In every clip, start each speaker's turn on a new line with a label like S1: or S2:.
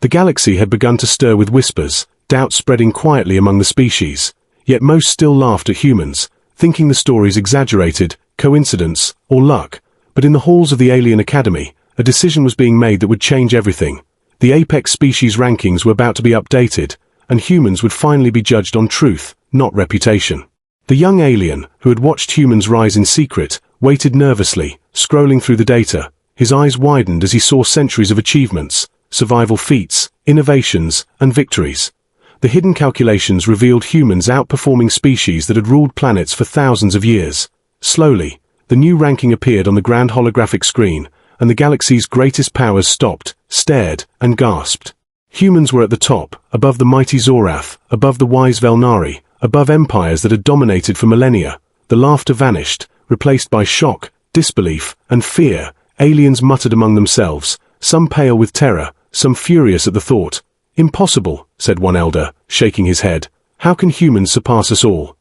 S1: The galaxy had begun to stir with whispers, doubt spreading quietly among the species, yet most still laughed at humans, thinking the stories exaggerated, coincidence, or luck. But in the halls of the Alien Academy, a decision was being made that would change everything. The apex species rankings were about to be updated, and humans would finally be judged on truth, not reputation. The young alien, who had watched humans rise in secret, waited nervously, scrolling through the data. His eyes widened as he saw centuries of achievements, survival feats, innovations, and victories. The hidden calculations revealed humans outperforming species that had ruled planets for thousands of years. Slowly, the new ranking appeared on the grand holographic screen, and the galaxy's greatest powers stopped, stared, and gasped. Humans were at the top, above the mighty Zorath, above the wise Velnari, above empires that had dominated for millennia. The laughter vanished, replaced by shock, disbelief, and fear. Aliens muttered among themselves, some pale with terror, some furious at the thought. "Impossible," said one elder, shaking his head. "How can humans surpass us all?"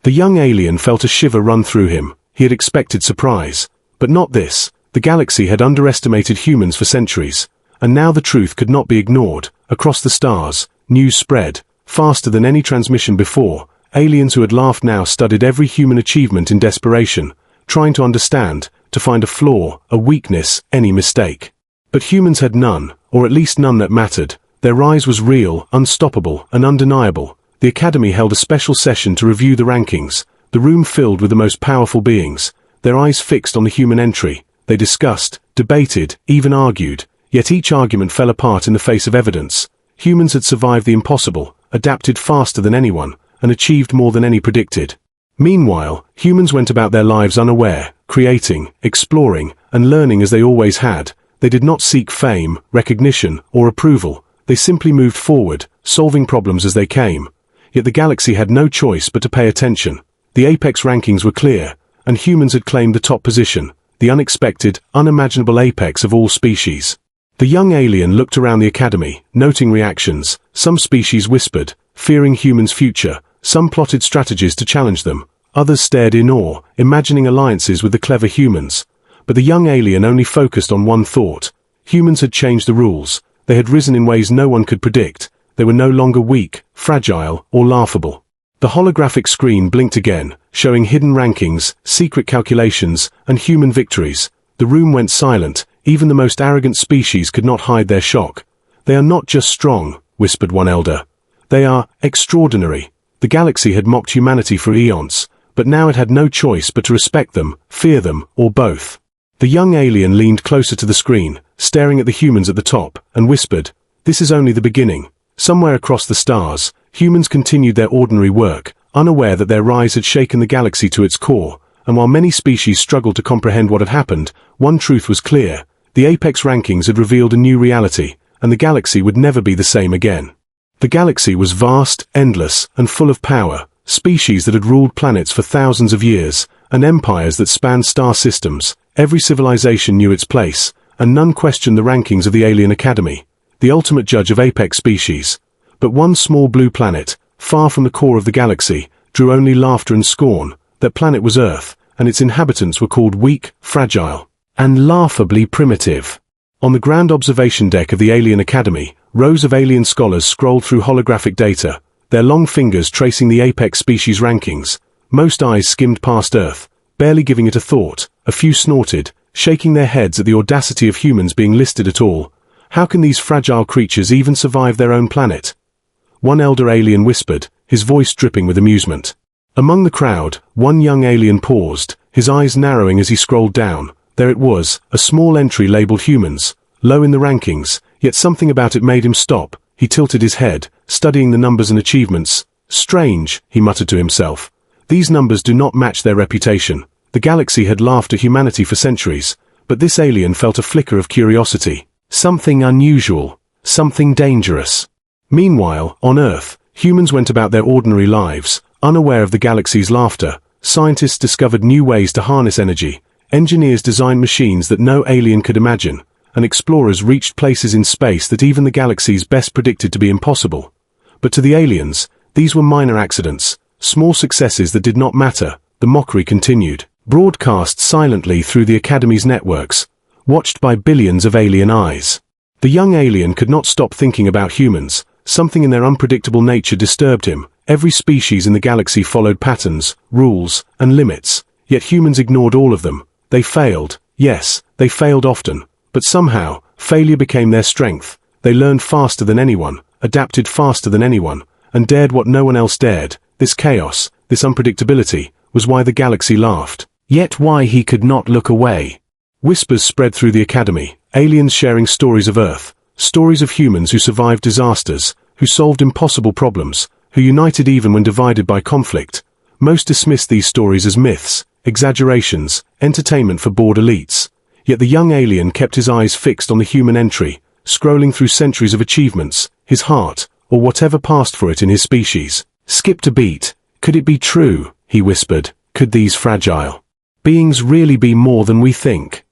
S1: The young alien felt a shiver run through him. He had expected surprise. But not this. The galaxy had underestimated humans for centuries, and now the truth could not be ignored. Across the stars, news spread, faster than any transmission before. Aliens who had laughed now studied every human achievement in desperation, trying to understand, to find a flaw, a weakness, any mistake. But humans had none, or at least none that mattered. Their rise was real, unstoppable, and undeniable. The Academy held a special session to review the rankings, the room filled with the most powerful beings, their eyes fixed on the human entry. They discussed, debated, even argued, yet each argument fell apart in the face of evidence. Humans had survived the impossible, adapted faster than anyone, and achieved more than any predicted. Meanwhile, humans went about their lives unaware, creating, exploring, and learning as they always had. They did not seek fame, recognition, or approval. They simply moved forward, solving problems as they came. Yet the galaxy had no choice but to pay attention. The apex rankings were clear, and humans had claimed the top position, the unexpected, unimaginable apex of all species. The young alien looked around the academy, noting reactions. Some species whispered, fearing humans' future. Some plotted strategies to challenge them. Others stared in awe, imagining alliances with the clever humans. But the young alien only focused on one thought. Humans had changed the rules. They had risen in ways no one could predict. They were no longer weak, fragile, or laughable. The holographic screen blinked again, showing hidden rankings, secret calculations, and human victories. The room went silent. Even the most arrogant species could not hide their shock. "They are not just strong," whispered one elder. "They are extraordinary." The galaxy had mocked humanity for eons, but now it had no choice but to respect them, fear them, or both. The young alien leaned closer to the screen, staring at the humans at the top, and whispered, "This is only the beginning." Somewhere across the stars, humans continued their ordinary work, unaware that their rise had shaken the galaxy to its core, and while many species struggled to comprehend what had happened, one truth was clear. The apex rankings had revealed a new reality, and the galaxy would never be the same again. The galaxy was vast, endless, and full of power, species that had ruled planets for thousands of years, and empires that spanned star systems. Every civilization knew its place, and none questioned the rankings of the Alien Academy, the ultimate judge of apex species. But one small blue planet, far from the core of the galaxy, drew only laughter and scorn. That planet was Earth, and its inhabitants were called weak, fragile, and laughably primitive. On the grand observation deck of the Alien Academy, rows of alien scholars scrolled through holographic data, their long fingers tracing the apex species rankings. Most eyes skimmed past Earth, barely giving it a thought. A few snorted, shaking their heads at the audacity of humans being listed at all. How can these fragile creatures even survive their own planet? One elder alien whispered, his voice dripping with amusement. Among the crowd, one young alien paused, his eyes narrowing as he scrolled down. There it was, a small entry labeled humans, low in the rankings, yet something about it made him stop. He tilted his head, studying the numbers and achievements. "Strange," he muttered to himself. "These numbers do not match their reputation." The galaxy had laughed at humanity for centuries, but this alien felt a flicker of curiosity. Something unusual, something dangerous. Meanwhile, on Earth, humans went about their ordinary lives, unaware of the galaxy's laughter. Scientists discovered new ways to harness energy. Engineers designed machines that no alien could imagine, and explorers reached places in space that even the galaxies best predicted to be impossible. But to the aliens, these were minor accidents, small successes that did not matter. The mockery continued, broadcast silently through the Academy's networks, watched by billions of alien eyes. The young alien could not stop thinking about humans. Something in their unpredictable nature disturbed him. Every species in the galaxy followed patterns, rules, and limits, yet humans ignored all of them. They failed. Yes, they failed often. But somehow, failure became their strength. They learned faster than anyone, adapted faster than anyone, and dared what no one else dared. This chaos, this unpredictability, was why the galaxy laughed. Yet why he could not look away. Whispers spread through the academy, aliens sharing stories of Earth, stories of humans who survived disasters, who solved impossible problems, who united even when divided by conflict. Most dismissed these stories as myths, exaggerations, entertainment for bored elites. Yet the young alien kept his eyes fixed on the human entry, scrolling through centuries of achievements, his heart, or whatever passed for it in his species. Skipped a beat. Could it be true, he whispered, could these fragile beings really be more than we think?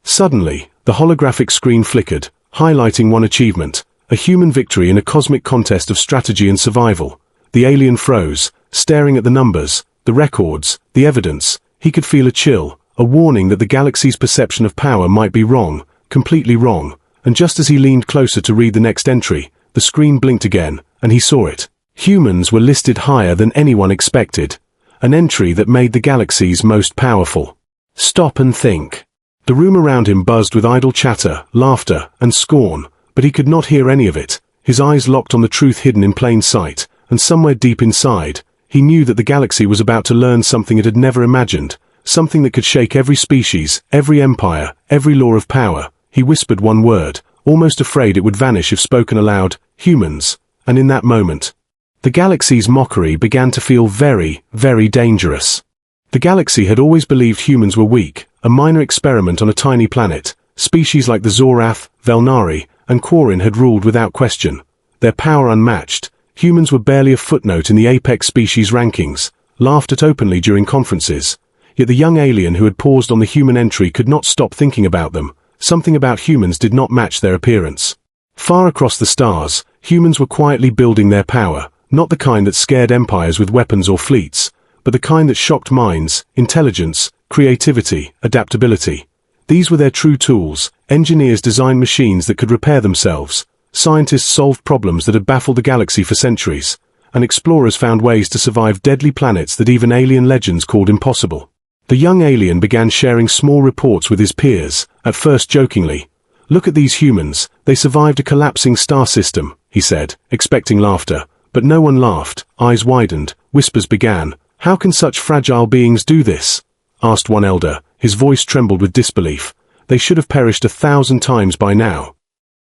S1: Suddenly, the holographic screen flickered, highlighting one achievement, a human victory in a cosmic contest of strategy and survival. The alien froze, staring at the numbers, the records, the evidence. He could feel a chill, a warning that the galaxy's perception of power might be wrong, completely wrong, and just as he leaned closer to read the next entry, the screen blinked again, and he saw it. Humans were listed higher than anyone expected. An entry that made the galaxy's most powerful. Stop and think. The room around him buzzed with idle chatter, laughter, and scorn, but he could not hear any of it. His eyes locked on the truth hidden in plain sight, and somewhere deep inside, he knew that the galaxy was about to learn something it had never imagined, something that could shake every species, every empire, every law of power. He whispered one word, almost afraid it would vanish if spoken aloud, humans, and in that moment, the galaxy's mockery began to feel very, very dangerous. The galaxy had always believed humans were weak, a minor experiment on a tiny planet. Species like the Zorath, Velnari, and Quarin had ruled without question. Their power unmatched, humans were barely a footnote in the apex species rankings, laughed at openly during conferences. Yet the young alien who had paused on the human entry could not stop thinking about them. Something about humans did not match their appearance. Far across the stars, humans were quietly building their power, not the kind that scared empires with weapons or fleets, but the kind that shocked minds, intelligence, creativity, adaptability. These were their true tools. Engineers designed machines that could repair themselves. Scientists solved problems that had baffled the galaxy for centuries. And explorers found ways to survive deadly planets that even alien legends called impossible. The young alien began sharing small reports with his peers, at first jokingly. Look at these humans, they survived a collapsing star system, he said, expecting laughter. But no one laughed, eyes widened, whispers began. How can such fragile beings do this? Asked one elder, his voice trembled with disbelief. They should have perished 1,000 times by now.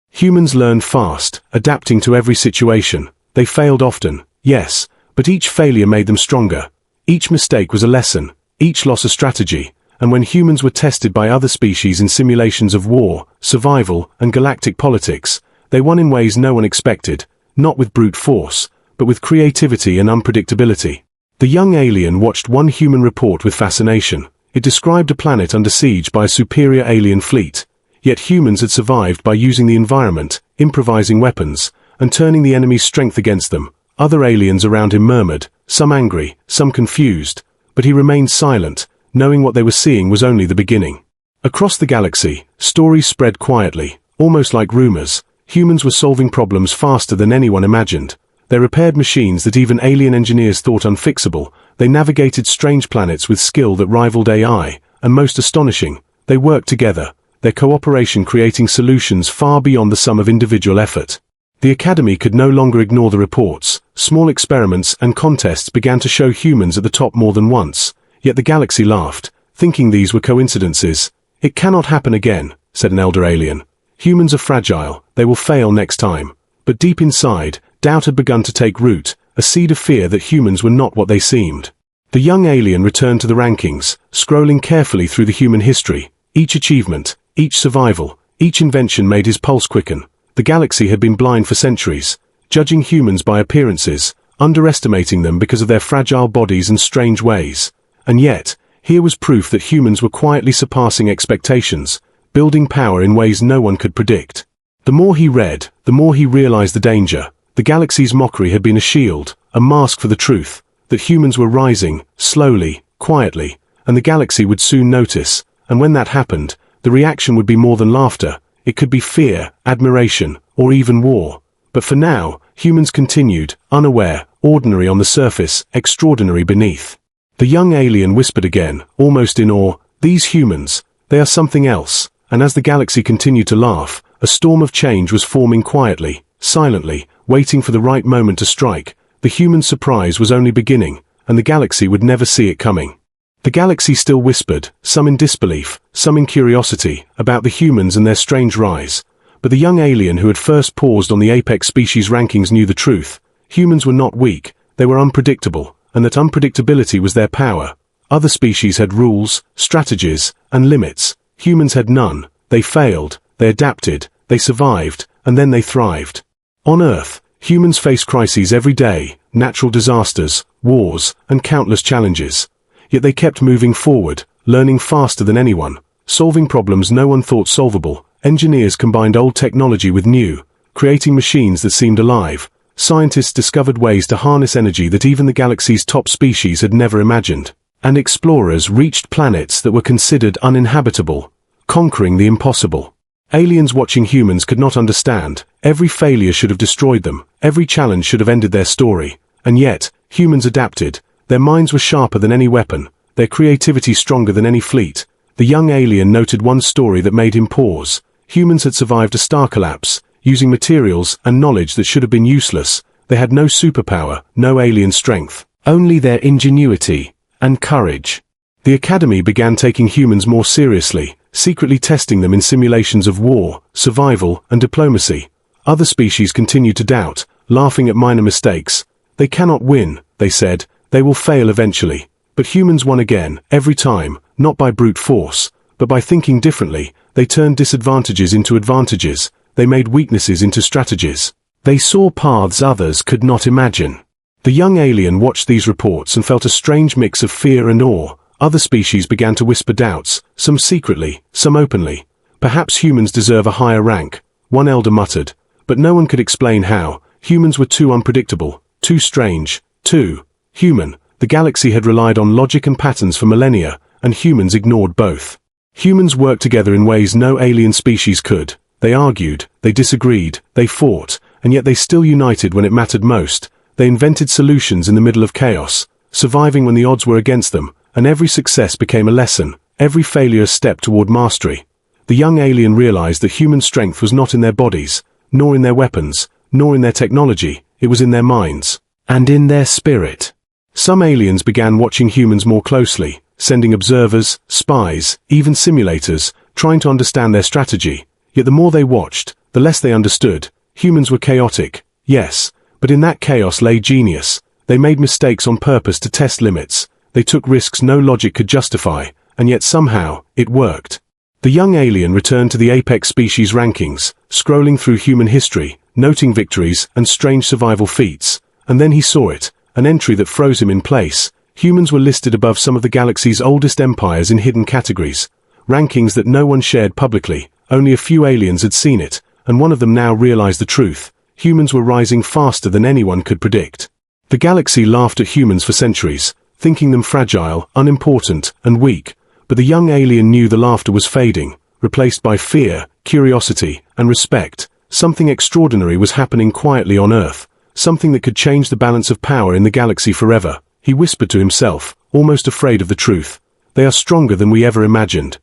S1: Humans learn fast, adapting to every situation. They failed often, yes, but each failure made them stronger. Each mistake was a lesson, each loss a strategy, and when humans were tested by other species in simulations of war, survival, and galactic politics, they won in ways no one expected, not with brute force, but with creativity and unpredictability. The young alien watched one human report with fascination. It described a planet under siege by a superior alien fleet. Yet humans had survived by using the environment, improvising weapons, and turning the enemy's strength against them. Other aliens around him murmured, some angry, some confused, but he remained silent, knowing what they were seeing was only the beginning. Across the galaxy, stories spread quietly, almost like rumors. Humans were solving problems faster than anyone imagined. They repaired machines that even alien engineers thought unfixable. They navigated strange planets with skill that rivaled AI, and most astonishing, they worked together, their cooperation creating solutions far beyond the sum of individual effort. The Academy could no longer ignore the reports. Small experiments and contests began to show humans at the top more than once. Yet the galaxy laughed, thinking these were coincidences. It cannot happen again, said an elder alien. Humans are fragile, they will fail next time. But deep inside, doubt had begun to take root, a seed of fear that humans were not what they seemed. The young alien returned to the rankings, scrolling carefully through the human history. Each achievement, each survival, each invention made his pulse quicken. The galaxy had been blind for centuries, judging humans by appearances, underestimating them because of their fragile bodies and strange ways. And yet, here was proof that humans were quietly surpassing expectations, building power in ways no one could predict. The more he read, the more he realized the danger. The galaxy's mockery had been a shield, a mask for the truth, that humans were rising, slowly, quietly, and the galaxy would soon notice, and when that happened, the reaction would be more than laughter, it could be fear, admiration, or even war. But for now, humans continued, unaware, ordinary on the surface, extraordinary beneath. The young alien whispered again, almost in awe, "These humans, they are something else." And as the galaxy continued to laugh, a storm of change was forming quietly, silently, waiting for the right moment to strike. The human surprise was only beginning, and the galaxy would never see it coming. The galaxy still whispered, some in disbelief, some in curiosity, about the humans and their strange rise. But the young alien who had first paused on the apex species rankings knew the truth. Humans were not weak, they were unpredictable, and that unpredictability was their power. Other species had rules, strategies, and limits. Humans had none. They failed, they adapted, they survived, and then they thrived. On Earth, humans face crises every day, natural disasters, wars, and countless challenges. Yet they kept moving forward, learning faster than anyone, solving problems no one thought solvable. Engineers combined old technology with new, creating machines that seemed alive. Scientists discovered ways to harness energy that even the galaxy's top species had never imagined. And explorers reached planets that were considered uninhabitable, conquering the impossible. Aliens watching humans could not understand. Every failure should have destroyed them, every challenge should have ended their story. And yet, humans adapted. Their minds were sharper than any weapon, their creativity stronger than any fleet. The young alien noted one story that made him pause. Humans had survived a star collapse, using materials and knowledge that should have been useless. They had no superpower, no alien strength, only their ingenuity and courage. The Academy began taking humans more seriously, secretly testing them in simulations of war, survival, and diplomacy. Other species continued to doubt, laughing at minor mistakes. They cannot win, they said. They will fail eventually. But humans won again, every time, not by brute force, but by thinking differently. They turned disadvantages into advantages. They made weaknesses into strategies. They saw paths others could not imagine. The young alien watched these reports and felt a strange mix of fear and awe. Other species began to whisper doubts, some secretly, some openly. Perhaps humans deserve a higher rank, one elder muttered, but no one could explain how. Humans were too unpredictable, too strange, too human. The galaxy had relied on logic and patterns for millennia, and humans ignored both. Humans worked together in ways no alien species could. They argued, they disagreed, they fought, and yet they still united when it mattered most. They invented solutions in the middle of chaos, surviving when the odds were against them, and every success became a lesson, every failure a step toward mastery. The young alien realized that human strength was not in their bodies, nor in their weapons, nor in their technology. It was in their minds, and in their spirit. Some aliens began watching humans more closely, sending observers, spies, even simulators, trying to understand their strategy. Yet the more they watched, the less they understood. Humans were chaotic, yes, but in that chaos lay genius. They made mistakes on purpose to test limits. They took risks no logic could justify, and yet somehow, it worked. The young alien returned to the apex species rankings, scrolling through human history, noting victories and strange survival feats. And then he saw it, an entry that froze him in place. Humans were listed above some of the galaxy's oldest empires in hidden categories, rankings that no one shared publicly. Only a few aliens had seen it, and one of them now realized the truth. Humans were rising faster than anyone could predict. The galaxy laughed at humans for centuries, thinking them fragile, unimportant, and weak. But the young alien knew the laughter was fading, replaced by fear, curiosity, and respect. Something extraordinary was happening quietly on Earth, something that could change the balance of power in the galaxy forever. He whispered to himself, almost afraid of the truth. They are stronger than we ever imagined.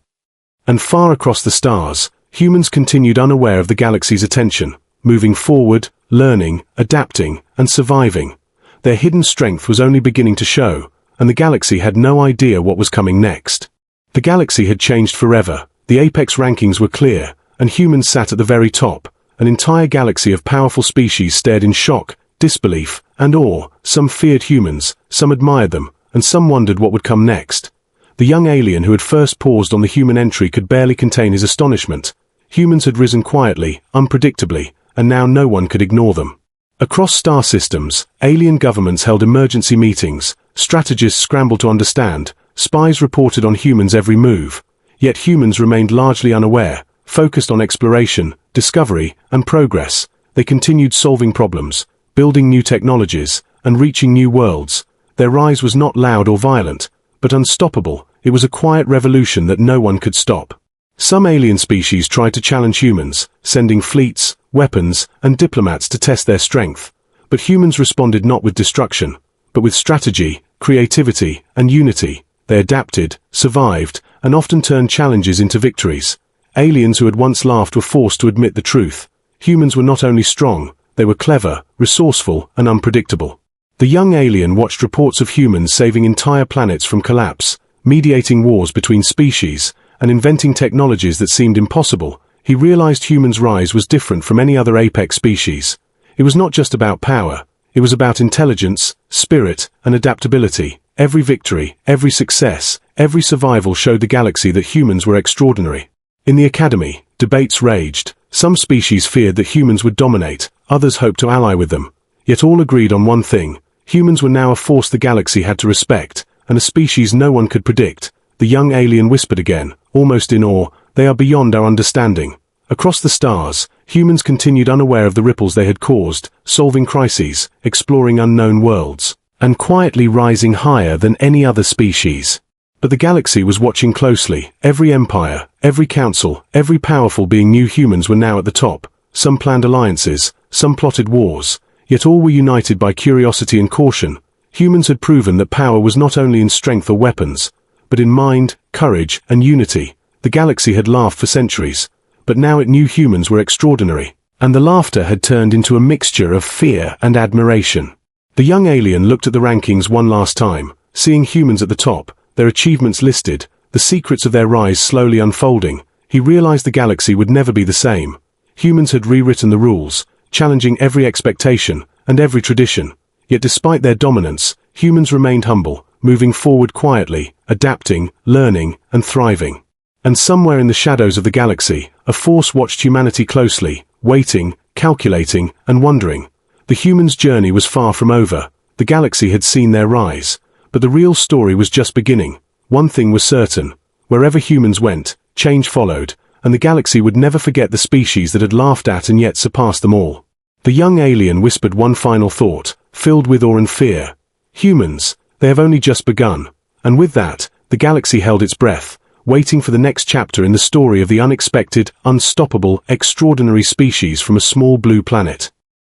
S1: And far across the stars, humans continued unaware of the galaxy's attention, moving forward, learning, adapting, and surviving. Their hidden strength was only beginning to show, and the galaxy had no idea what was coming next. The galaxy had changed forever. The apex rankings were clear, and humans sat at the very top. An entire galaxy of powerful species stared in shock, disbelief, and awe. Some feared humans, some admired them, and some wondered what would come next. The young alien who had first paused on the human entry could barely contain his astonishment. Humans had risen quietly, unpredictably, and now no one could ignore them. Across star systems, alien governments held emergency meetings, strategists scrambled to understand, spies reported on humans' every move. Yet humans remained largely unaware, focused on exploration, discovery, and progress. They continued solving problems, building new technologies, and reaching new worlds. Their rise was not loud or violent, but unstoppable. It was a quiet revolution that no one could stop. Some alien species tried to challenge humans, sending fleets, weapons, and diplomats to test their strength. But humans responded not with destruction, but with strategy, creativity, and unity. They adapted, survived, and often turned challenges into victories. Aliens who had once laughed were forced to admit the truth. Humans were not only strong, they were clever, resourceful, and unpredictable. The young alien watched reports of humans saving entire planets from collapse, mediating wars between species, and inventing technologies that seemed impossible. He realized humans' rise was different from any other apex species. It was not just about power, it was about intelligence, spirit, and adaptability. Every victory, every success, every survival showed the galaxy that humans were extraordinary. In the Academy, debates raged. Some species feared that humans would dominate, others hoped to ally with them. Yet all agreed on one thing: humans were now a force the galaxy had to respect, and a species no one could predict. The young alien whispered again, almost in awe, "They are beyond our understanding." Across the stars, humans continued unaware of the ripples they had caused, solving crises, exploring unknown worlds, and quietly rising higher than any other species. But the galaxy was watching closely. Every empire, every council, every powerful being knew humans were now at the top. Some planned alliances, some plotted wars, yet all were united by curiosity and caution. Humans had proven that power was not only in strength or weapons, but in mind, courage, and unity. The galaxy had laughed for centuries, but now it knew humans were extraordinary, and the laughter had turned into a mixture of fear and admiration. The young alien looked at the rankings one last time, seeing humans at the top, their achievements listed, the secrets of their rise slowly unfolding. He realized the galaxy would never be the same. Humans had rewritten the rules, challenging every expectation and every tradition. Yet despite their dominance, humans remained humble, moving forward quietly, adapting, learning, and thriving. And somewhere in the shadows of the galaxy, a force watched humanity closely, waiting, calculating, and wondering. The humans' journey was far from over. The galaxy had seen their rise. But the real story was just beginning. One thing was certain: wherever humans went, change followed, and the galaxy would never forget the species that had laughed at and yet surpassed them all. The young alien whispered one final thought, filled with awe and fear. Humans, they have only just begun. And with that, the galaxy held its breath, waiting for the next chapter in the story of the unexpected, unstoppable, extraordinary species from a small blue planet.